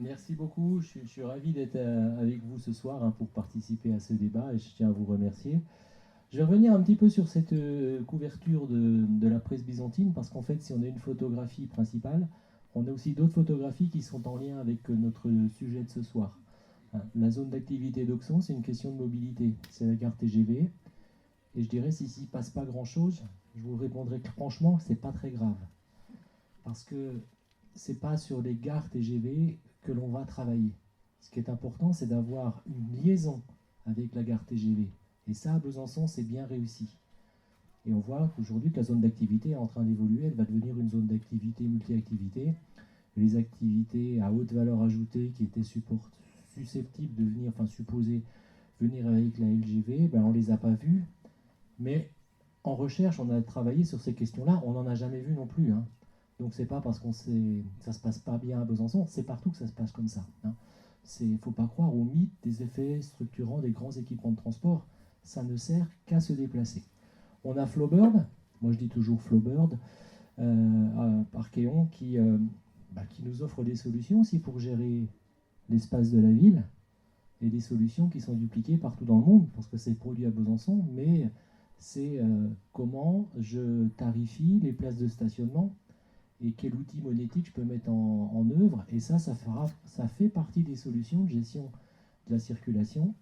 Merci beaucoup. Je suis ravi d'être avec vous ce soir pour participer à ce débat et je tiens à vous remercier. Je vais revenir un petit peu sur cette couverture de la presse byzantine parce qu'en fait, si on a une photographie principale, on a aussi d'autres photographies qui sont en lien avec notre sujet de ce soir. La zone d'activité d'Auxon, c'est une question de mobilité. C'est la gare TGV. Et je dirais, s'il ne passe pas grand-chose, je vous répondrai que franchement, c'est pas très grave. Parce que c'est pas sur les gares TGV que l'on va travailler. Ce qui est important, c'est d'avoir une liaison avec la gare TGV. Et ça, à Besançon, c'est bien réussi. Et on voit qu'aujourd'hui, que la zone d'activité est en train d'évoluer. Elle va devenir une zone d'activité multi-activité. Les activités à haute valeur ajoutée qui étaient susceptibles de venir, enfin supposées venir avec la LGV, ben, on ne les a pas vues. Mais en recherche, on a travaillé sur ces questions-là. On n'en a jamais vu non plus. Hein. Donc c'est pas parce qu'on sait ça se passe pas bien à Besançon, c'est partout que ça se passe comme ça. Hein. Il ne faut pas croire au mythe des effets structurants des grands équipements de transport. Ça ne sert qu'à se déplacer. On a Flowbird, moi je dis toujours Flowbird, Parkeon, qui nous offre des solutions aussi pour gérer l'espace de la ville et des solutions qui sont dupliquées partout dans le monde, parce que c'est produit à Besançon, mais c'est comment je tarifie les places de stationnement et quel outil monétique je peux mettre en œuvre. Et ça fait partie des solutions de gestion de la circulation.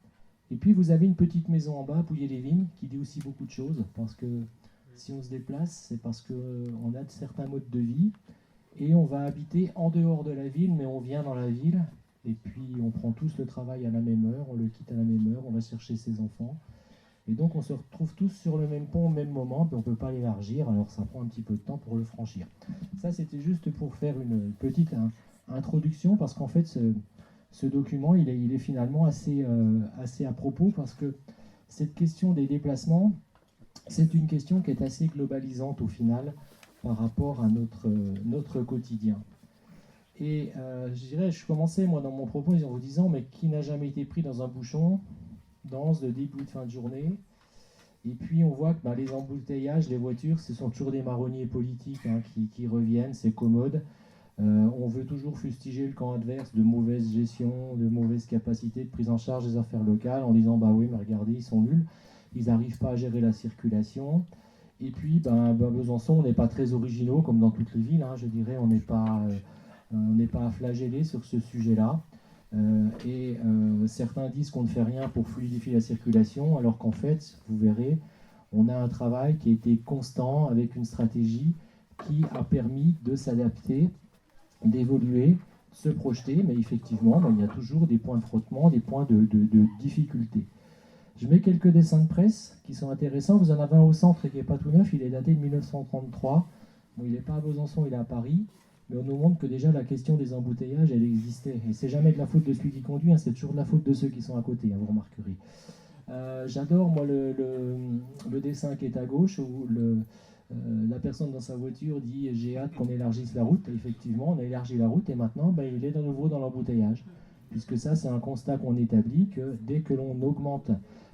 Et puis vous avez une petite maison en bas, Pouilly-les-Vignes, qui dit aussi beaucoup de choses, parce que si on se déplace, c'est parce qu'on a certains modes de vie, et on va habiter en dehors de la ville, mais on vient dans la ville, et puis on prend tous le travail à la même heure, on le quitte à la même heure, on va chercher ses enfants. Et donc on se retrouve tous sur le même pont au même moment, puis on ne peut pas l'élargir, alors ça prend un petit peu de temps pour le franchir. Ça, c'était juste pour faire une petite introduction, parce qu'en fait, ce document, il est finalement assez à propos, parce que cette question des déplacements, c'est une question qui est assez globalisante au final par rapport à notre quotidien. Et je dirais, je commençais moi dans mon propos en vous disant, mais qui n'a jamais été pris dans un bouchon, dense de début de fin de journée. Et puis on voit que les embouteillages, les voitures, ce sont toujours des marronniers politiques qui reviennent, c'est commode. On veut toujours fustiger le camp adverse de mauvaise gestion, de mauvaise capacité de prise en charge des affaires locales en disant bah oui mais regardez ils sont nuls, ils n'arrivent pas à gérer la circulation. Et puis Besançon, on n'est pas très originaux comme dans toutes les villes, je dirais, on n'est pas à flageller sur ce sujet-là. Certains disent qu'on ne fait rien pour fluidifier la circulation, alors qu'en fait, vous verrez, on a un travail qui a été constant avec une stratégie qui a permis de s'adapter, d'évoluer, se projeter, mais effectivement, il y a toujours des points de frottement, des points de difficulté. Je mets quelques dessins de presse qui sont intéressants. Vous en avez un au centre qui n'est pas tout neuf, il est daté de 1933. Bon, il n'est pas à Besançon, il est à Paris. Mais on nous montre que déjà la question des embouteillages, elle existait. Et c'est jamais de la faute de celui qui conduit, c'est toujours de la faute de ceux qui sont à côté, vous remarquerez. J'adore, moi, le dessin qui est à gauche, où la personne dans sa voiture dit « j'ai hâte qu'on élargisse la route ». Effectivement, on a élargi la route et maintenant, il est de nouveau dans l'embouteillage. Puisque ça, c'est un constat qu'on établit, que dès que l'on augmente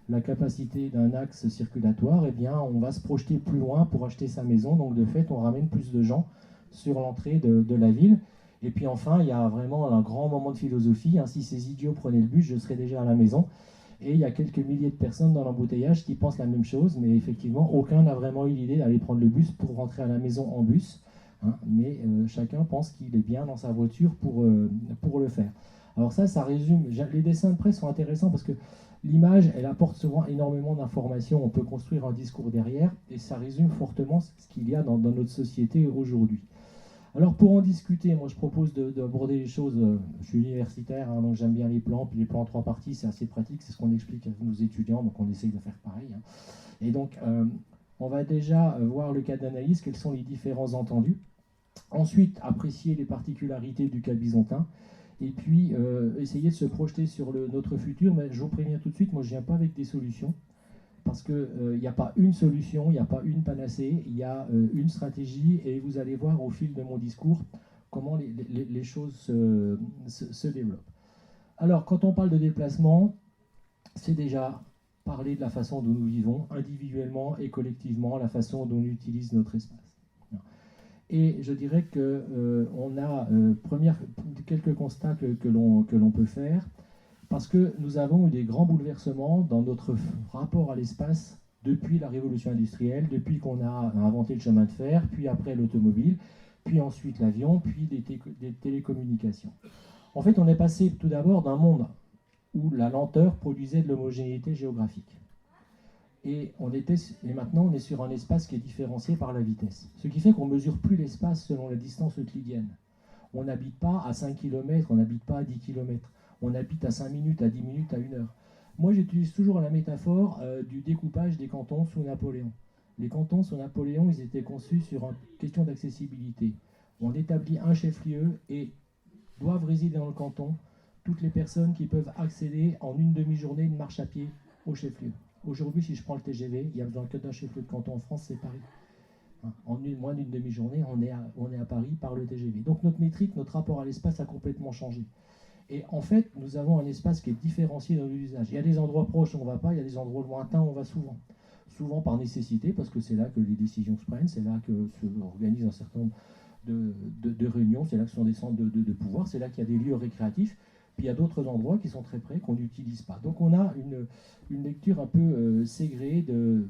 la capacité d'un axe circulatoire, eh bien, on va se projeter plus loin pour acheter sa maison. Donc, de fait, on ramène plus de gens sur l'entrée de la ville. Et puis enfin, il y a vraiment un grand moment de philosophie. Si ces idiots prenaient le bus, je serais déjà à la maison. Et il y a quelques milliers de personnes dans l'embouteillage qui pensent la même chose, mais effectivement, aucun n'a vraiment eu l'idée d'aller prendre le bus pour rentrer à la maison en bus. Mais chacun pense qu'il est bien dans sa voiture pour le faire. Alors ça résume. Les dessins de presse sont intéressants parce que l'image, elle apporte souvent énormément d'informations. On peut construire un discours derrière et ça résume fortement ce qu'il y a dans notre société aujourd'hui. Alors pour en discuter, moi je propose d'aborder les choses, je suis universitaire, donc j'aime bien les plans, puis les plans en 3 parties, c'est assez pratique, c'est ce qu'on explique à nos étudiants, donc on essaye de faire pareil. Et donc on va déjà voir le cas d'analyse, quels sont les différents entendus. Ensuite, apprécier les particularités du cas byzantin, et puis essayer de se projeter sur notre futur, mais je vous préviens tout de suite, moi je ne viens pas avec des solutions, parce qu'il n'y a pas une solution, il n'y a pas une panacée, il y a une stratégie, et vous allez voir au fil de mon discours comment les choses se développent. Alors, quand on parle de déplacement, c'est déjà parler de la façon dont nous vivons, individuellement et collectivement, la façon dont on utilise notre espace. Et je dirais qu'on a quelques constats que l'on peut faire, parce que nous avons eu des grands bouleversements dans notre rapport à l'espace depuis la révolution industrielle, depuis qu'on a inventé le chemin de fer, puis après l'automobile, puis ensuite l'avion, puis des télécommunications. En fait, on est passé tout d'abord d'un monde où la lenteur produisait de l'homogénéité géographique. Et maintenant, on est sur un espace qui est différencié par la vitesse. Ce qui fait qu'on ne mesure plus l'espace selon la distance euclidienne. On n'habite pas à 5 km, on n'habite pas à 10 km. On habite à 5 minutes, à 10 minutes, à 1 heure. Moi, j'utilise toujours la métaphore du découpage des cantons sous Napoléon. Les cantons sous Napoléon, ils étaient conçus sur une question d'accessibilité. On établit un chef-lieu et doivent résider dans le canton toutes les personnes qui peuvent accéder en une demi-journée de marche à pied au chef-lieu. Aujourd'hui, si je prends le TGV, il y a besoin que d'un chef-lieu de canton en France, c'est Paris. En moins d'une demi-journée, on est à Paris par le TGV. Donc notre métrique, notre rapport à l'espace a complètement changé. Et en fait, nous avons un espace qui est différencié dans l'usage. Il y a des endroits proches où on ne va pas, il y a des endroits lointains où on va souvent. Souvent par nécessité, parce que c'est là que les décisions se prennent, c'est là que se organisent un certain nombre de réunions, c'est là que sont des centres de pouvoir, c'est là qu'il y a des lieux récréatifs. Puis il y a d'autres endroits qui sont très près, qu'on n'utilise pas. Donc on a une lecture un peu ségrée de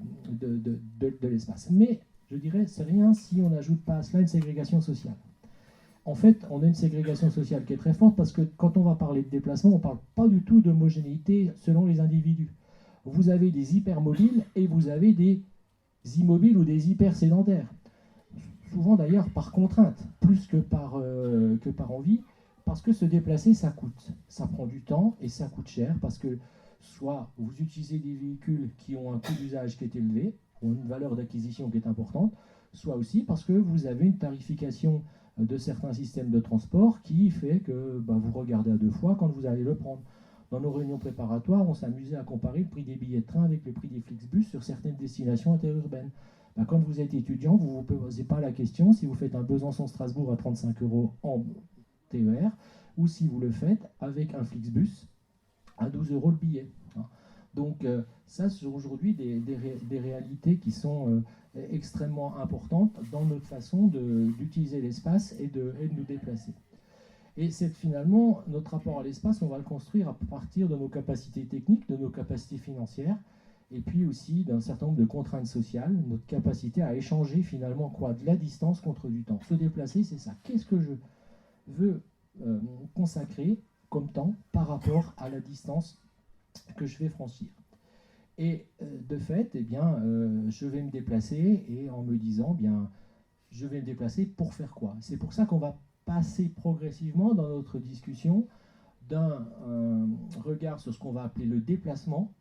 l'espace. Mais je dirais, c'est rien si on n'ajoute pas à cela une ségrégation sociale. En fait, on a une ségrégation sociale qui est très forte parce que quand on va parler de déplacement, on ne parle pas du tout d'homogénéité selon les individus. Vous avez des hypermobiles et vous avez des immobiles ou des hypersédentaires. Souvent d'ailleurs par contrainte, plus que par envie. Parce que se déplacer, ça coûte. Ça prend du temps et ça coûte cher parce que soit vous utilisez des véhicules qui ont un coût d'usage qui est élevé, ou une valeur d'acquisition qui est importante, soit aussi parce que vous avez une tarification de certains systèmes de transport qui fait que vous regardez à deux fois quand vous allez le prendre. Dans nos réunions préparatoires, on s'amusait à comparer le prix des billets de train avec le prix des Flixbus sur certaines destinations interurbaines. Quand vous êtes étudiant, vous ne vous posez pas la question si vous faites un Besançon-Strasbourg à 35 € en TER, ou si vous le faites avec un Flixbus à 12 € le billet. Donc ça, c'est aujourd'hui des réalités qui sont extrêmement importantes dans notre façon d'utiliser l'espace et de nous déplacer. Et c'est finalement notre rapport à l'espace, on va le construire à partir de nos capacités techniques, de nos capacités financières, et puis aussi d'un certain nombre de contraintes sociales, notre capacité à échanger finalement de la distance contre du temps. Se déplacer, c'est ça. Qu'est-ce que je veux consacrer comme temps par rapport à la distance que je vais franchir. Et de fait, je vais me déplacer et en me disant, je vais me déplacer pour faire quoi? C'est pour ça qu'on va passer progressivement dans notre discussion d'un regard sur ce qu'on va appeler le déplacement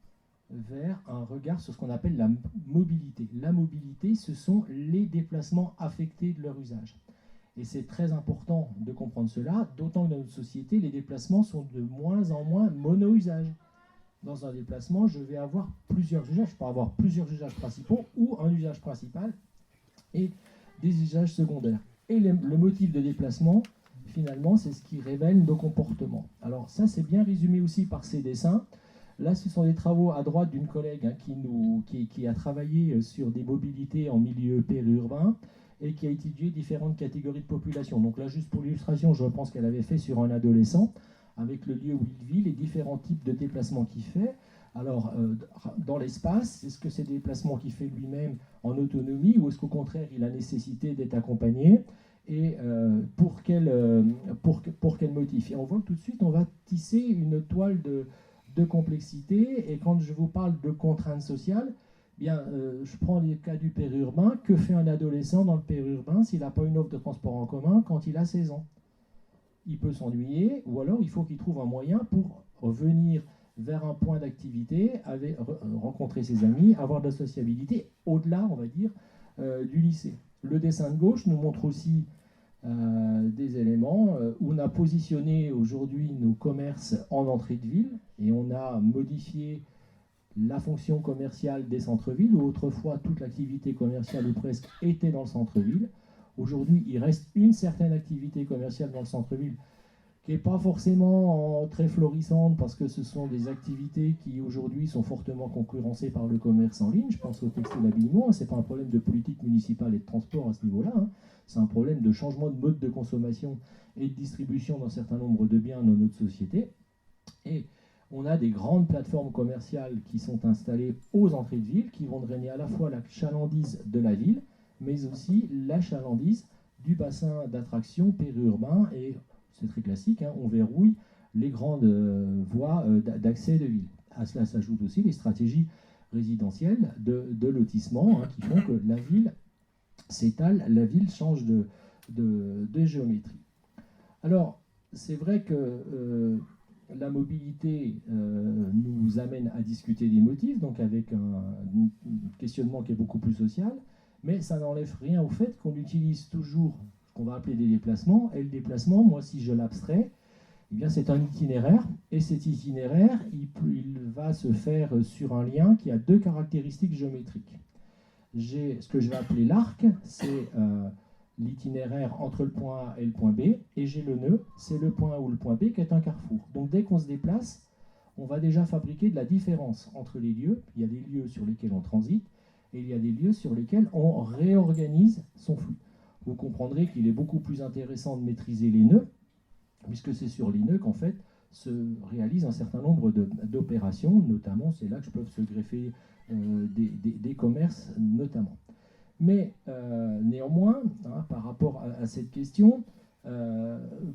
vers un regard sur ce qu'on appelle la mobilité. La mobilité, ce sont les déplacements affectés de leur usage. Et c'est très important de comprendre cela, d'autant que dans notre société, les déplacements sont de moins en moins mono-usage. Dans un déplacement, je vais avoir plusieurs usages. Je peux avoir plusieurs usages principaux ou un usage principal et des usages secondaires. Et le motif de déplacement, finalement, c'est ce qui révèle nos comportements. Alors ça, c'est bien résumé aussi par ces dessins. Là, ce sont des travaux à droite d'une collègue qui a travaillé sur des mobilités en milieu périurbain et qui a étudié différentes catégories de population. Donc là, juste pour l'illustration, je pense qu'elle avait fait sur un adolescent, avec le lieu où il vit, les différents types de déplacements qu'il fait. Alors, dans l'espace, est-ce que c'est des déplacements qu'il fait lui-même en autonomie ou est-ce qu'au contraire, il a nécessité d'être accompagné? Et pour quel motif? Et on voit que tout de suite, on va tisser une toile de complexité. Et quand je vous parle de contraintes sociales, je prends les cas du périurbain. Que fait un adolescent dans le périurbain s'il n'a pas une offre de transport en commun quand il a 16 ans? Il peut s'ennuyer, ou alors il faut qu'il trouve un moyen pour revenir vers un point d'activité, rencontrer ses amis, avoir de la sociabilité, au-delà, on va dire, du lycée. Le dessin de gauche nous montre aussi des éléments où on a positionné aujourd'hui nos commerces en entrée de ville, et on a modifié la fonction commerciale des centres-villes, où autrefois toute l'activité commerciale ou presque était dans le centre-ville. Aujourd'hui, il reste une certaine activité commerciale dans le centre-ville qui n'est pas forcément très florissante parce que ce sont des activités qui aujourd'hui sont fortement concurrencées par le commerce en ligne. Je pense au textile habillement, ce n'est pas un problème de politique municipale et de transport à ce niveau-là, hein. C'est un problème de changement de mode de consommation et de distribution d'un certain nombre de biens dans notre société. Et on a des grandes plateformes commerciales qui sont installées aux entrées de ville, qui vont drainer à la fois la chalandise de la ville, mais aussi la chalandise du bassin d'attraction périurbain. Et c'est très classique, hein, on verrouille les grandes voies d'accès de ville. À cela s'ajoutent aussi les stratégies résidentielles de lotissement, hein, qui font que la ville s'étale, la ville change de géométrie. Alors, c'est vrai que la mobilité nous amène à discuter des motifs, donc avec un questionnement qui est beaucoup plus social, mais ça n'enlève rien au fait qu'on utilise toujours ce qu'on va appeler des déplacements, et le déplacement, moi, si je l'abstrais, eh bien, c'est un itinéraire, et cet itinéraire, il va se faire sur un lien qui a deux caractéristiques géométriques. J'ai ce que je vais appeler l'arc, c'est l'itinéraire entre le point A et le point B, et j'ai le nœud, c'est le point A ou le point B qui est un carrefour. Donc dès qu'on se déplace, on va déjà fabriquer de la différence entre les lieux. Il y a des lieux sur lesquels on transite, et il y a des lieux sur lesquels on réorganise son flux. Vous comprendrez qu'il est beaucoup plus intéressant de maîtriser les nœuds, puisque c'est sur les nœuds qu'en fait se réalise un certain nombre d'opérations, notamment c'est là que peuvent se greffer des commerces notamment. Mais néanmoins, hein, par rapport à cette question,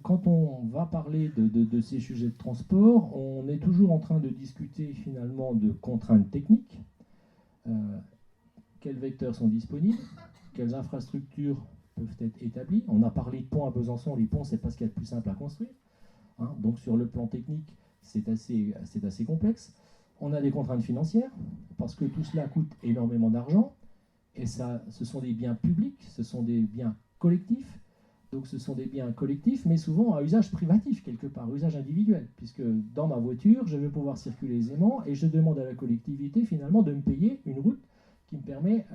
quand on va parler de ces sujets de transport, on est toujours en train de discuter finalement de contraintes techniques. Quels vecteurs sont disponibles? Quelles infrastructures peuvent être établies? On a parlé de ponts à Besançon. Les ponts, c'est pas ce qu'il y a de plus simple à construire, hein. Donc sur le plan technique, c'est assez complexe. On a des contraintes financières, parce que tout cela coûte énormément d'argent. Et ça, ce sont des biens publics, ce sont des biens collectifs. Donc ce sont des biens collectifs, mais souvent à usage privatif, quelque part, usage individuel. Puisque dans ma voiture, je vais pouvoir circuler aisément et je demande à la collectivité finalement de me payer une route qui me permet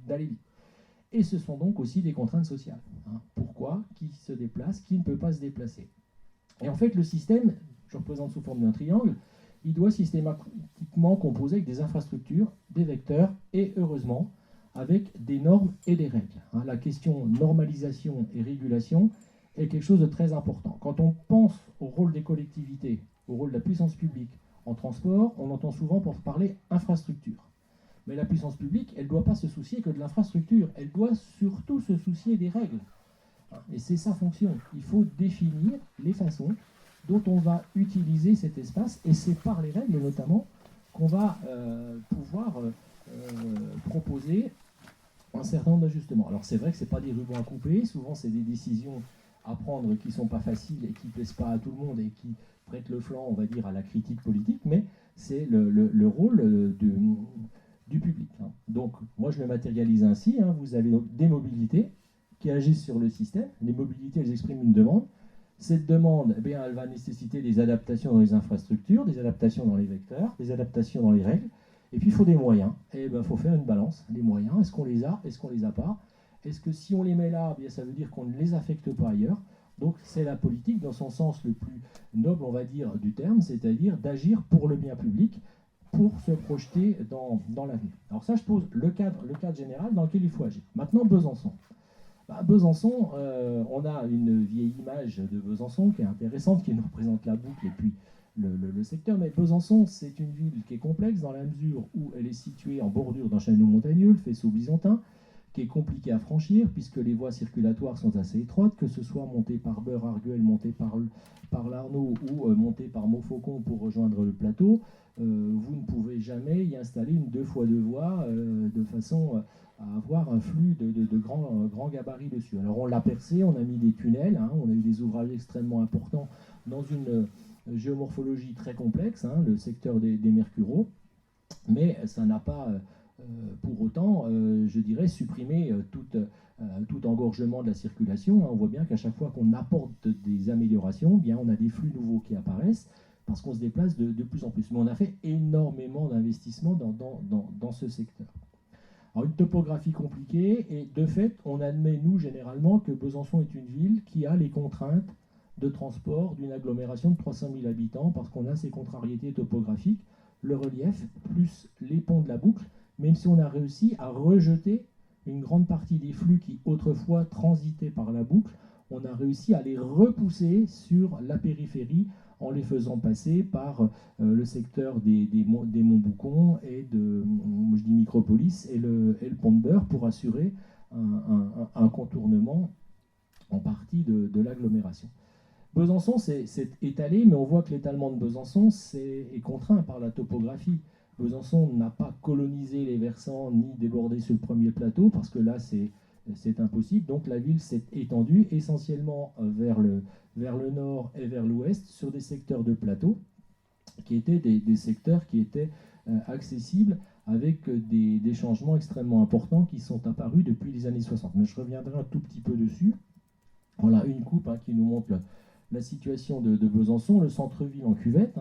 d'aller vite. Et ce sont donc aussi des contraintes sociales, hein. Pourquoi? Qui se déplace? Qui ne peut pas se déplacer? Et en fait, le système, je représente sous forme d'un triangle, il doit systématiquement composer avec des infrastructures, des vecteurs, et heureusement, avec des normes et des règles, hein. La question normalisation et régulation est quelque chose de très important. Quand on pense au rôle des collectivités, au rôle de la puissance publique en transport, on entend souvent parler infrastructure. Mais la puissance publique, elle ne doit pas se soucier que de l'infrastructure, elle doit surtout se soucier des règles. Et c'est sa fonction. Il faut définir les façons dont on va utiliser cet espace, et c'est par les règles notamment qu'on va pouvoir proposer un certain nombre d'ajustements. Alors c'est vrai que ce n'est pas des rubans à couper, souvent c'est des décisions à prendre qui ne sont pas faciles et qui ne plaisent pas à tout le monde et qui prêtent le flanc, on va dire, à la critique politique, mais c'est le rôle du public, hein. Donc moi je le matérialise ainsi, hein. Vous avez donc des mobilités qui agissent sur le système. Les mobilités, elles expriment une demande. Cette demande, eh bien, elle va nécessiter des adaptations dans les infrastructures, des adaptations dans les vecteurs, des adaptations dans les règles. Et puis il faut des moyens. Et il faut faire une balance. Les moyens, est-ce qu'on les a? Est-ce qu'on les a pas? Est-ce que si on les met là, eh bien, ça veut dire qu'on ne les affecte pas ailleurs? Donc c'est la politique dans son sens le plus noble, on va dire, du terme, c'est-à-dire d'agir pour le bien public, pour se projeter dans l'avenir. Alors ça, je pose le cadre général dans lequel il faut agir. Maintenant, Besançon. Besançon, on a une vieille image de Besançon qui est intéressante, qui nous représente la boucle et puis le secteur. Mais Besançon, c'est une ville qui est complexe dans la mesure où elle est située en bordure d'un château montagneux, le faisceau byzantin, qui est compliqué à franchir puisque les voies circulatoires sont assez étroites, que ce soit monté par Beure-Arguel, monté par l'Arnaud ou monté par Montfaucon pour rejoindre le plateau. Vous ne pouvez jamais y installer une 2x2 voies de façon à avoir un flux de grands gabarits dessus. Alors on l'a percé, on a mis des tunnels, hein, on a eu des ouvrages extrêmement importants dans une géomorphologie très complexe, hein, le secteur des Mercureaux, mais ça n'a pas pour autant, je dirais, supprimé tout engorgement de la circulation, hein. On voit bien qu'à chaque fois qu'on apporte des améliorations, bien on a des flux nouveaux qui apparaissent, parce qu'on se déplace de plus en plus. Mais on a fait énormément d'investissements dans ce secteur. Alors une topographie compliquée, et de fait, on admet, nous, généralement, que Besançon est une ville qui a les contraintes de transport d'une agglomération de 300 000 habitants, parce qu'on a ces contrariétés topographiques, le relief, plus les ponts de la boucle, même si on a réussi à rejeter une grande partie des flux qui autrefois transitaient par la boucle, on a réussi à les repousser sur la périphérie en les faisant passer par le secteur des Monts-Boucon et de, je dis Micropolis et le pont de Beurre pour assurer un contournement en partie de l'agglomération. Besançon s'est étalé, mais on voit que l'étalement de Besançon est contraint par la topographie. Besançon n'a pas colonisé les versants ni débordé sur le premier plateau, parce que là, c'est impossible. Donc la ville s'est étendue essentiellement vers le nord et vers l'ouest, sur des secteurs de plateau, qui étaient des secteurs qui étaient accessibles, avec des changements extrêmement importants qui sont apparus depuis les années 60. Mais je reviendrai un tout petit peu dessus. Voilà une coupe qui nous montre la situation de Besançon, le centre-ville en cuvette,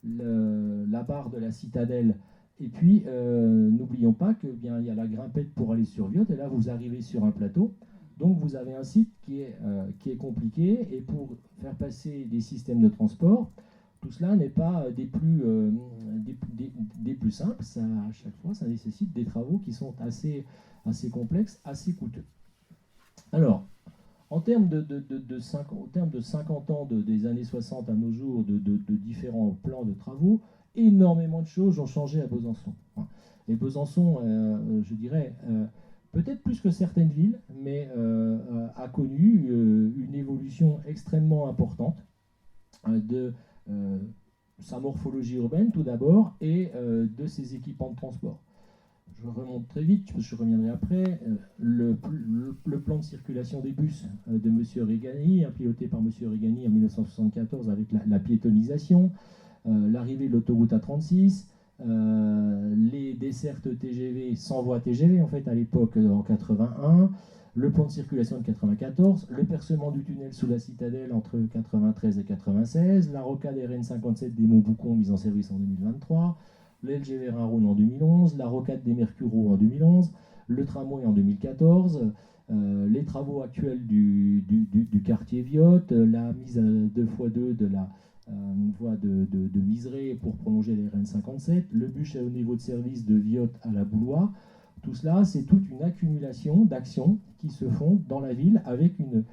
la barre de la citadelle, et puis n'oublions pas qu'il y a la grimpette pour aller sur Viotte, et là vous arrivez sur un plateau, donc vous avez un site qui est compliqué, et pour faire passer des systèmes de transport, tout cela n'est pas des plus simples, ça, à chaque fois ça nécessite des travaux qui sont assez complexes, assez coûteux. Alors, en termes de 50 ans des années 60 à nos jours, de différents plans de travaux, énormément de choses ont changé à Besançon. Et Besançon, je dirais, peut-être plus que certaines villes, mais a connu une évolution extrêmement importante de sa morphologie urbaine tout d'abord, et de ses équipements de transport. Je remonte très vite, je reviendrai après. Le plan de circulation des bus de M. Regani, piloté par M. Regani en 1974 avec la piétonisation, l'arrivée de l'autoroute A36, les dessertes TGV sans voie TGV en fait à l'époque en 81, le plan de circulation de 94, le percement du tunnel sous la citadelle entre 93 et 96, la rocade RN57 des Monts-Boucon mise en service en 2023, le LGV Rhône en 2011, la rocade des Mercureaux en 2011, le tramway en 2014, les travaux actuels du quartier Viotte, la mise à 2x2 de la voie de Miseré pour prolonger les RN57, le bus au niveau de service de Viotte à la Boulois. Tout cela, c'est toute une accumulation d'actions qui se font dans la ville avec une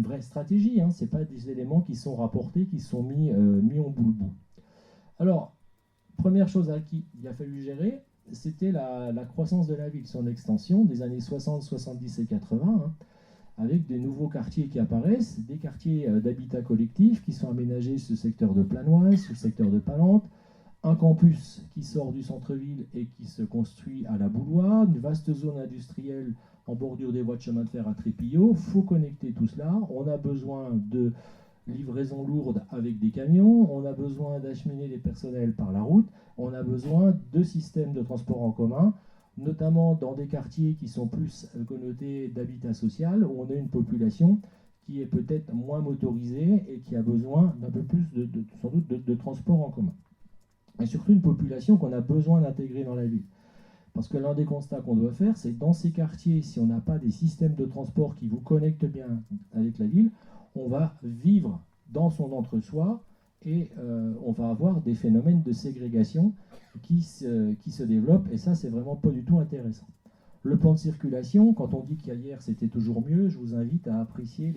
vraie stratégie. Ce n'est pas des éléments qui sont rapportés, qui sont mis en bout le bout. Alors, première chose à qui il a fallu gérer, c'était la croissance de la ville, son extension des années 60, 70 et 80, avec des nouveaux quartiers qui apparaissent, des quartiers d'habitat collectif qui sont aménagés sur le secteur de Planoise, sur le secteur de Palante, un campus qui sort du centre-ville et qui se construit à la Boulois, une vaste zone industrielle en bordure des voies de chemin de fer à Trépillot. Il faut connecter tout cela. On a besoin de livraison lourde avec des camions, on a besoin d'acheminer les personnels par la route, on a besoin de systèmes de transport en commun, notamment dans des quartiers qui sont plus connotés d'habitat social, où on a une population qui est peut-être moins motorisée et qui a besoin d'un peu plus sans doute de transport en commun. Et surtout une population qu'on a besoin d'intégrer dans la ville. Parce que l'un des constats qu'on doit faire, c'est que dans ces quartiers, si on n'a pas des systèmes de transport qui vous connectent bien avec la ville, on va vivre dans son entre-soi et on va avoir des phénomènes de ségrégation qui se développent, et ça, c'est vraiment pas du tout intéressant. Le plan de circulation, quand on dit qu'hier c'était toujours mieux, je vous invite à apprécier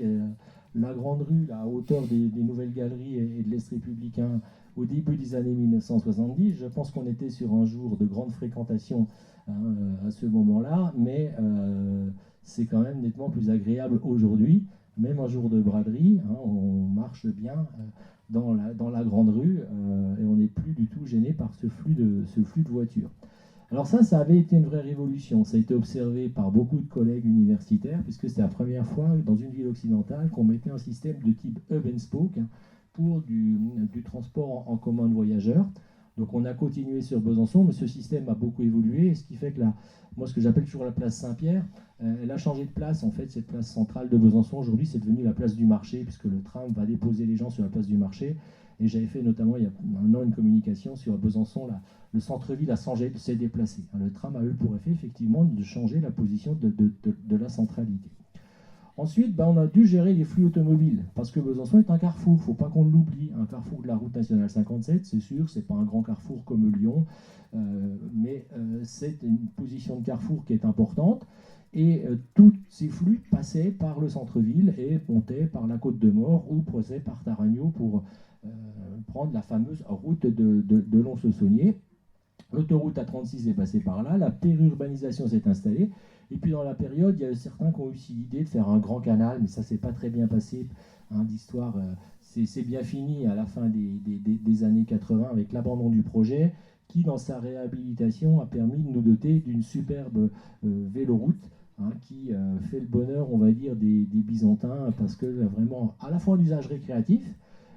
la grande rue, à hauteur des nouvelles galeries et de l'Est républicain au début des années 1970. Je pense qu'on était sur un jour de grande fréquentation à ce moment-là, mais c'est quand même nettement plus agréable aujourd'hui. Même un jour de braderie, on marche bien dans la grande rue et on n'est plus du tout gêné par ce flux de voitures. Alors ça avait été une vraie révolution. Ça a été observé par beaucoup de collègues universitaires, puisque c'était la première fois dans une ville occidentale qu'on mettait un système de type hub and spoke pour du transport en commun de voyageurs. Donc on a continué sur Besançon, mais ce système a beaucoup évolué, ce qui fait que moi ce que j'appelle toujours la place Saint-Pierre, elle a changé de place. En fait, cette place centrale de Besançon, aujourd'hui, c'est devenu la place du marché, puisque le tram va déposer les gens sur la place du marché. Et j'avais fait notamment il y a un an une communication sur Besançon, le centre-ville s'est déplacé. Le tram a eu pour effet effectivement de changer la position de la centralité. Ensuite, on a dû gérer les flux automobiles, parce que Besançon est un carrefour, il ne faut pas qu'on l'oublie. Un carrefour de la route nationale 57, c'est sûr, ce n'est pas un grand carrefour comme Lyon, mais c'est une position de carrefour qui est importante. Et tous ces flux passaient par le centre-ville et montaient par la Côte de Mort ou passaient par Taragno pour prendre la fameuse route de Lons-le-Saunier. L'autoroute A36 est passée par là, la périurbanisation s'est installée. Et puis dans la période, il y a certains qui ont eu l'idée de faire un grand canal, mais ça ne s'est pas très bien passé. L'histoire, c'est bien fini à la fin des années 80 avec l'abandon du projet, qui dans sa réhabilitation a permis de nous doter d'une superbe véloroute qui fait le bonheur, on va dire, des Byzantins, parce que vraiment à la fois un usage récréatif,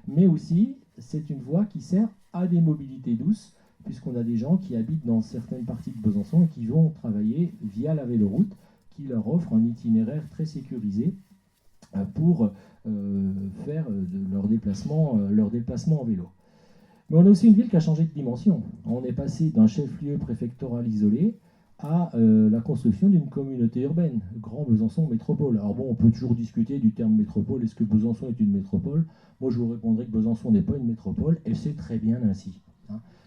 mais aussi c'est une voie qui sert à des mobilités douces, puisqu'on a des gens qui habitent dans certaines parties de Besançon et qui vont travailler via la véloroute, qui leur offre un itinéraire très sécurisé pour faire leur déplacement en vélo. Mais on a aussi une ville qui a changé de dimension. On est passé d'un chef-lieu préfectoral isolé à la construction d'une communauté urbaine, Grand Besançon Métropole. Alors bon, on peut toujours discuter du terme métropole, est-ce que Besançon est une métropole? Moi je vous répondrai que Besançon n'est pas une métropole, et c'est très bien ainsi.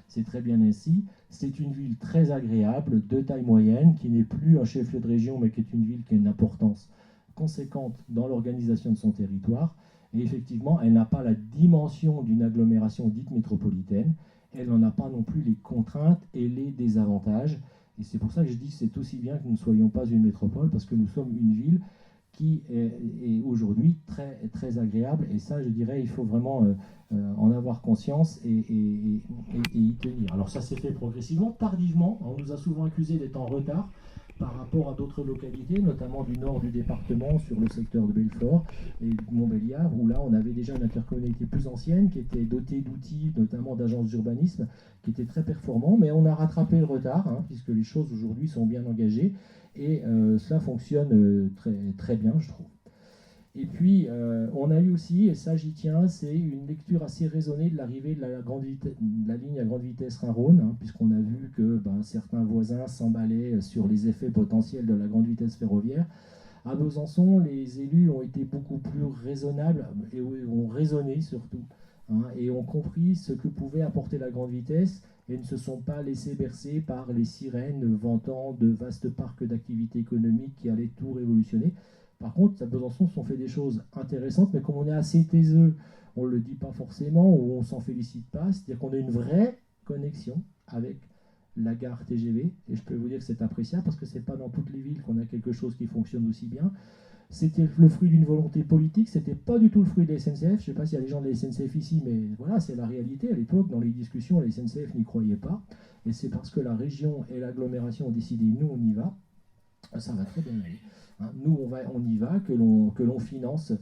C'est très bien ainsi. C'est une ville très agréable, de taille moyenne, qui n'est plus un chef-lieu de région, mais qui est une ville qui a une importance conséquente dans l'organisation de son territoire. Et effectivement, elle n'a pas la dimension d'une agglomération dite métropolitaine. Elle n'en a pas non plus les contraintes et les désavantages. Et c'est pour ça que je dis que c'est aussi bien que nous ne soyons pas une métropole, parce que nous sommes une ville qui est aujourd'hui très, très agréable. Et ça, je dirais, il faut vraiment en avoir conscience et y tenir. Alors ça s'est fait progressivement, tardivement. On nous a souvent accusés d'être en retard par rapport à d'autres localités, notamment du nord du département, sur le secteur de Belfort et de Montbéliard, où là on avait déjà une intercommunalité plus ancienne, qui était dotée d'outils, notamment d'agences d'urbanisme, qui étaient très performants, mais on a rattrapé le retard, puisque les choses aujourd'hui sont bien engagées, et cela fonctionne très, très bien, je trouve. Et puis, on a eu aussi, et ça j'y tiens, c'est une lecture assez raisonnée de l'arrivée de la ligne à grande vitesse Rhin-Rhône, puisqu'on a vu que certains voisins s'emballaient sur les effets potentiels de la grande vitesse ferroviaire. À Besançon, les élus ont été beaucoup plus raisonnables et ont raisonné surtout, et ont compris ce que pouvait apporter la grande vitesse et ne se sont pas laissés bercer par les sirènes vantant de vastes parcs d'activités économiques qui allaient tout révolutionner. Par contre, à Besançon, on fait des choses intéressantes, mais comme on est assez taiseux, on ne le dit pas forcément ou on ne s'en félicite pas. C'est-à-dire qu'on a une vraie connexion avec la gare TGV, et je peux vous dire que c'est appréciable parce que ce n'est pas dans toutes les villes qu'on a quelque chose qui fonctionne aussi bien. C'était le fruit d'une volonté politique, c'était pas du tout le fruit de la SNCF. Je ne sais pas s'il y a des gens de la SNCF ici, mais voilà, c'est la réalité. À l'époque, dans les discussions, la SNCF n'y croyait pas, et c'est parce que la région et l'agglomération ont décidé, nous on y va, ça va très bien aller. Nous, on y va, que l'on finance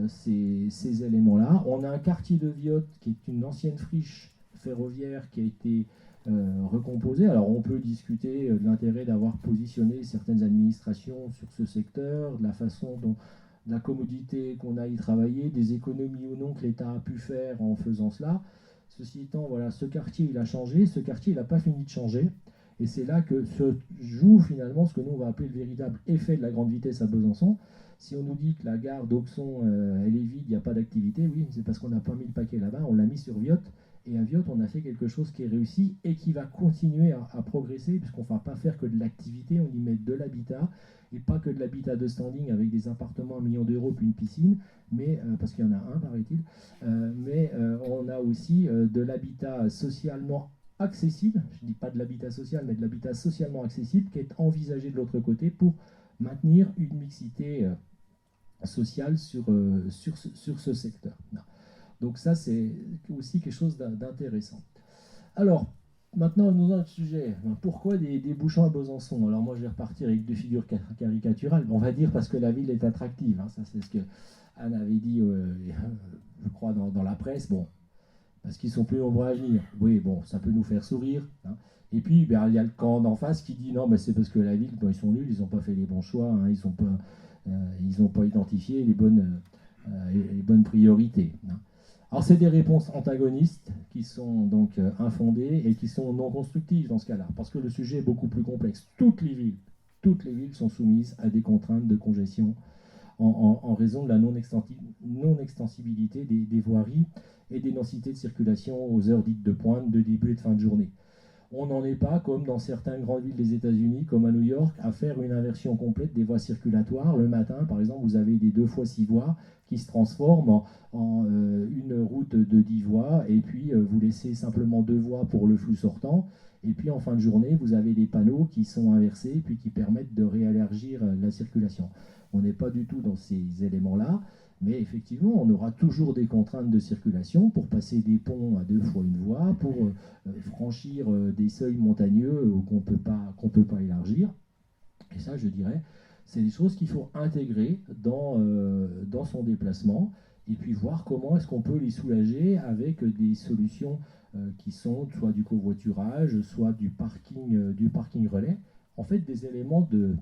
ces éléments-là. On a un quartier de Viotte qui est une ancienne friche ferroviaire qui a été recomposée. Alors, on peut discuter de l'intérêt d'avoir positionné certaines administrations sur ce secteur, de la façon dont, de la commodité qu'on a y travaillé, des économies ou non que l'État a pu faire en faisant cela. Ceci étant, voilà, ce quartier, il a changé. Ce quartier, il n'a pas fini de changer. Et c'est là que se joue finalement ce que nous on va appeler le véritable effet de la grande vitesse à Besançon. Si on nous dit que la gare d'Auxon, elle est vide, il n'y a pas d'activité, oui, c'est parce qu'on n'a pas mis le paquet là-bas, on l'a mis sur Viotte. Et à Viotte, on a fait quelque chose qui est réussi et qui va continuer à progresser, puisqu'on ne va pas faire que de l'activité, on y met de l'habitat, et pas que de l'habitat de standing avec des appartements à 1 million d'euros puis une piscine, mais, parce qu'il y en a un, paraît-il, mais on a aussi de l'habitat socialement accessible, je ne dis pas de l'habitat social, mais de l'habitat socialement accessible, qui est envisagé de l'autre côté pour maintenir une mixité sociale sur ce secteur. Non. Donc ça, c'est aussi quelque chose d'intéressant. Alors, maintenant, nous avons le sujet. Pourquoi des bouchons à Besançon? Alors moi, je vais repartir avec 2 figures caricaturales. On va dire parce que la ville est attractive. Ça, c'est ce que Anne avait dit, je crois, dans la presse. Bon, parce qu'ils sont plus nombreux à venir. Oui, bon, ça peut nous faire sourire. Et puis, il y a le camp d'en face qui dit non, mais c'est parce que la ville, ils sont nuls, ils n'ont pas fait les bons choix, ils n'ont pas identifié les bonnes priorités. Alors, c'est des réponses antagonistes qui sont donc infondées et qui sont non constructives dans ce cas-là, parce que le sujet est beaucoup plus complexe. Toutes les villes sont soumises à des contraintes de congestion en raison de la non-extensibilité des voiries et des densités de circulation aux heures dites de pointe, de début et de fin de journée. On n'en est pas, comme dans certaines grandes villes des États-Unis, comme à New York, à faire une inversion complète des voies circulatoires. Le matin, par exemple, vous avez des 2 fois 6 voies qui se transforment en une route de 10 voies, et puis vous laissez simplement 2 voies pour le flux sortant. Et puis en fin de journée, vous avez des panneaux qui sont inversés, puis qui permettent de réélargir la circulation. On n'est pas du tout dans ces éléments-là. Mais effectivement, on aura toujours des contraintes de circulation pour passer des ponts à 2 fois une voie, pour franchir des seuils montagneux qu'on peut pas élargir. Et ça, je dirais, c'est des choses qu'il faut intégrer dans son déplacement et puis voir comment est-ce qu'on peut les soulager avec des solutions qui sont soit du covoiturage, soit du parking relais. En fait, des éléments de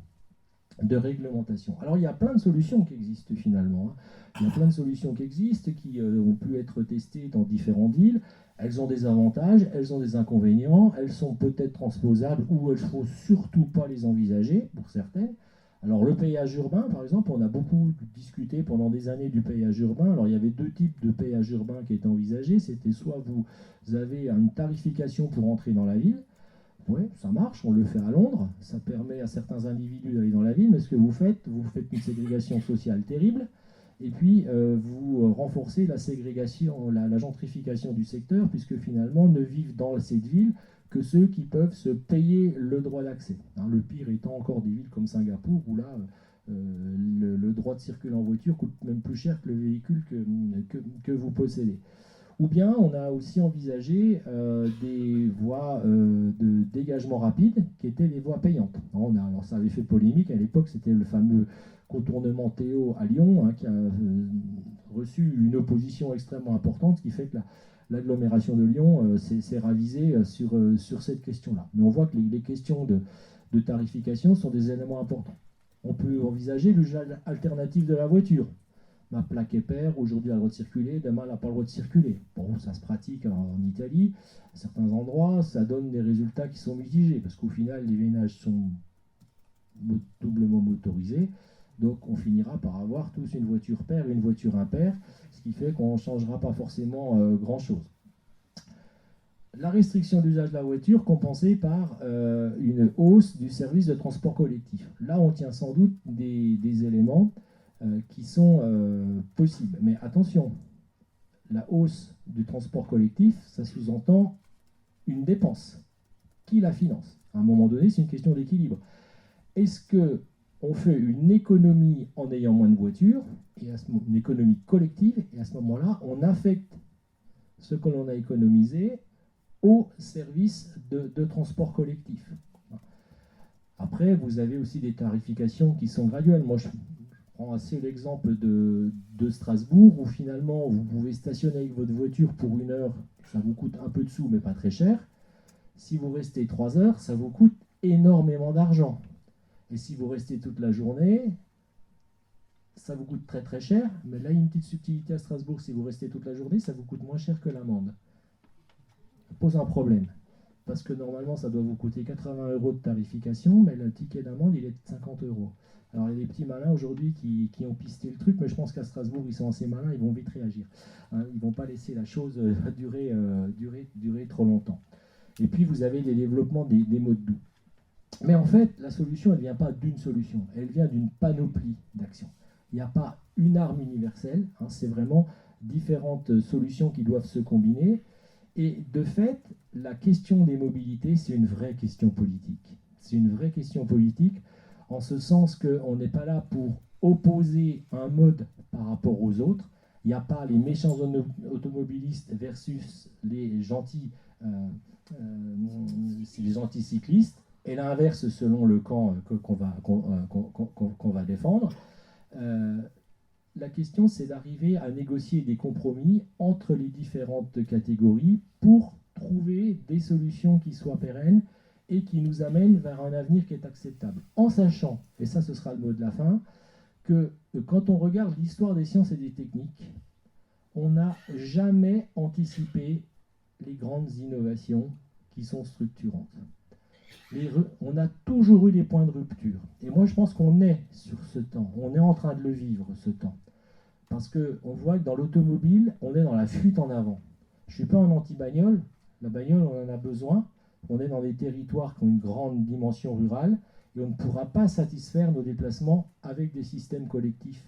réglementation. Alors il y a plein de solutions qui existent finalement. Il y a plein de solutions qui existent, qui ont pu être testées dans différentes villes. Elles ont des avantages, elles ont des inconvénients, elles sont peut-être transposables ou il ne faut surtout pas les envisager pour certaines. Alors le péage urbain, par exemple, on a beaucoup discuté pendant des années du péage urbain. Alors il y avait 2 types de péage urbain qui étaient envisagés. C'était soit vous avez une tarification pour entrer dans la ville. Oui, ça marche, on le fait à Londres, ça permet à certains individus d'aller dans la ville, mais ce que vous faites une ségrégation sociale terrible, et puis vous renforcez la ségrégation, la gentrification du secteur, puisque finalement ne vivent dans cette ville que ceux qui peuvent se payer le droit d'accès. Hein, le pire étant encore des villes comme Singapour, où là, le droit de circuler en voiture coûte même plus cher que le véhicule que vous possédez. Ou bien on a aussi envisagé des voies de dégagement rapide qui étaient les voies payantes. Alors ça avait fait polémique à l'époque, c'était le fameux contournement Théo à Lyon, hein, qui a reçu une opposition extrêmement importante, ce qui fait que l'agglomération de Lyon s'est ravisée sur cette question-là. Mais on voit que les questions de tarification sont des éléments importants. On peut envisager l'usage alternatif de la voiture. Ma plaque est paire, aujourd'hui elle a le droit de circuler, demain elle n'a pas le droit de circuler. Bon, ça se pratique en Italie, à certains endroits, ça donne des résultats qui sont mitigés, parce qu'au final, les ménages sont doublement motorisés, donc on finira par avoir tous une voiture paire et une voiture impaire, ce qui fait qu'on ne changera pas forcément grand-chose. La restriction d'usage de la voiture compensée par une hausse du service de transport collectif. Là, on tient sans doute des éléments qui sont possibles. Mais attention, la hausse du transport collectif, ça sous-entend une dépense. Qui la finance? À un moment donné, c'est une question d'équilibre. Est-ce qu'on fait une économie en ayant moins de voitures, et une économie collective, et à ce moment-là, on affecte ce que l'on a économisé au service de transport collectif? Après, vous avez aussi des tarifications qui sont graduelles. Moi, je prends assez l'exemple de Strasbourg, où finalement, vous pouvez stationner avec votre voiture pour 1 heure, ça vous coûte un peu de sous, mais pas très cher. Si vous restez 3 heures, ça vous coûte énormément d'argent. Et si vous restez toute la journée, ça vous coûte très très cher. Mais là, il y a une petite subtilité à Strasbourg, si vous restez toute la journée, ça vous coûte moins cher que l'amende. Ça pose un problème. Parce que normalement, ça doit vous coûter 80 € de tarification, mais le ticket d'amende, il est de 50 €. Alors, il y a des petits malins aujourd'hui qui ont pisté le truc, mais je pense qu'à Strasbourg, ils sont assez malins, ils vont vite réagir. Hein, ils ne vont pas laisser la chose durer trop longtemps. Et puis, vous avez les développements des modes doux. Mais en fait, la solution, elle ne vient pas d'une solution, elle vient d'une panoplie d'actions. Il n'y a pas une arme universelle, hein, c'est vraiment différentes solutions qui doivent se combiner. Et de fait, la question des mobilités, c'est une vraie question politique. C'est une vraie question politique, en ce sens qu'on n'est pas là pour opposer un mode par rapport aux autres. Il n'y a pas les méchants automobilistes versus les gentils cyclistes, et l'inverse selon le camp qu'on va défendre. La question, c'est d'arriver à négocier des compromis entre les différentes catégories pour trouver des solutions qui soient pérennes et qui nous amènent vers un avenir qui est acceptable. En sachant, et ça ce sera le mot de la fin, que quand on regarde l'histoire des sciences et des techniques, on n'a jamais anticipé les grandes innovations qui sont structurantes. On a toujours eu des points de rupture. Et moi, je pense qu'on est sur ce temps. On est en train de le vivre, ce temps. Parce qu'on voit que dans l'automobile, on est dans la fuite en avant. Je ne suis pas un anti-bagnole. La bagnole, on en a besoin. On est dans des territoires qui ont une grande dimension rurale et on ne pourra pas satisfaire nos déplacements avec des systèmes collectifs.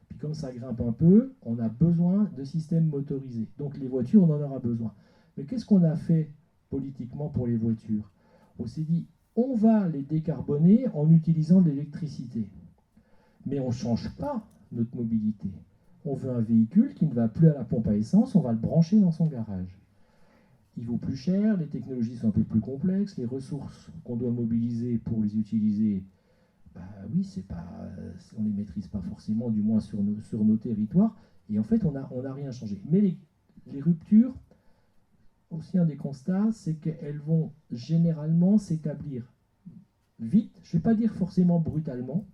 Puis comme ça grimpe un peu, on a besoin de systèmes motorisés. Donc les voitures, on en aura besoin. Mais qu'est-ce qu'on a fait politiquement pour les voitures? On s'est dit, on va les décarboner en utilisant de l'électricité. Mais on ne change pas notre mobilité. On veut un véhicule qui ne va plus à la pompe à essence, on va le brancher dans son garage. Il vaut plus cher, les technologies sont un peu plus complexes, les ressources qu'on doit mobiliser pour les utiliser, bah oui, on ne les maîtrise pas forcément, du moins sur nos territoires, et en fait, on n'a rien changé. Mais les ruptures, aussi un des constats, c'est qu'elles vont généralement s'établir vite, je ne vais pas dire forcément brutalement,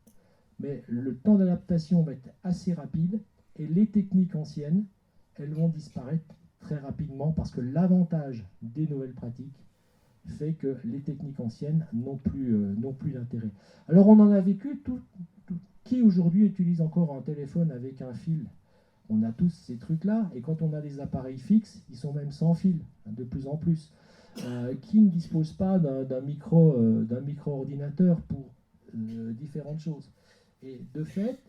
mais le temps d'adaptation va être assez rapide, et les techniques anciennes, elles vont disparaître très rapidement parce que l'avantage des nouvelles pratiques fait que les techniques anciennes n'ont plus d'intérêt. Alors on en a vécu, qui aujourd'hui utilise encore un téléphone avec un fil? On a tous ces trucs-là, et quand on a des appareils fixes, ils sont même sans fil, de plus en plus. Qui ne dispose pas d'un micro-ordinateur pour différentes choses? Et de fait,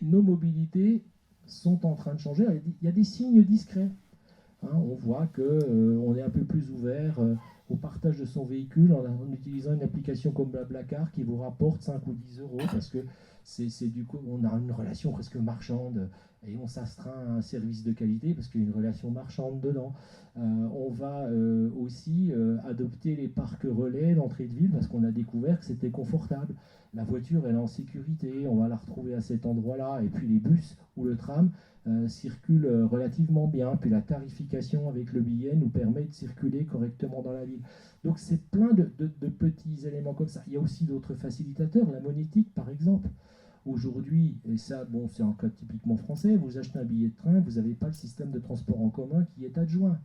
nos mobilités sont en train de changer. Il y a des signes discrets. On voit qu'on est un peu plus ouvert au partage de son véhicule en utilisant une application comme BlaBlaCar qui vous rapporte 5 ou 10 euros parce que c'est du coup, on a une relation presque marchande et on s'astreint à un service de qualité parce qu'il y a une relation marchande dedans. On va aussi adopter les parcs relais d'entrée de ville parce qu'on a découvert que c'était confortable. La voiture, elle est en sécurité, on va la retrouver à cet endroit-là. Et puis les bus ou le tram circulent relativement bien. Puis la tarification avec le billet nous permet de circuler correctement dans la ville. Donc c'est plein de petits éléments comme ça. Il y a aussi d'autres facilitateurs, la monétique par exemple. Aujourd'hui, et ça, bon, c'est un cas typiquement français, vous achetez un billet de train, vous n'avez pas le système de transport en commun qui est adjoint.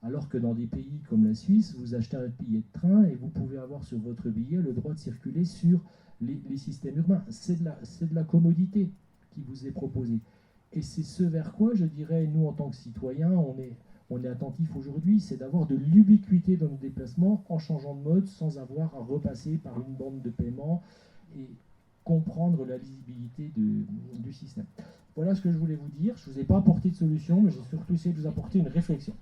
Alors que dans des pays comme la Suisse, vous achetez un billet de train et vous pouvez avoir sur votre billet le droit de circuler sur les systèmes urbains. C'est de la commodité qui vous est proposée. Et c'est ce vers quoi, je dirais, nous, en tant que citoyens, on est attentif aujourd'hui, c'est d'avoir de l'ubiquité dans nos déplacements en changeant de mode sans avoir à repasser par une bande de paiement et comprendre la lisibilité du système. Voilà ce que je voulais vous dire. Je ne vous ai pas apporté de solution, mais j'ai surtout essayé de vous apporter une réflexion.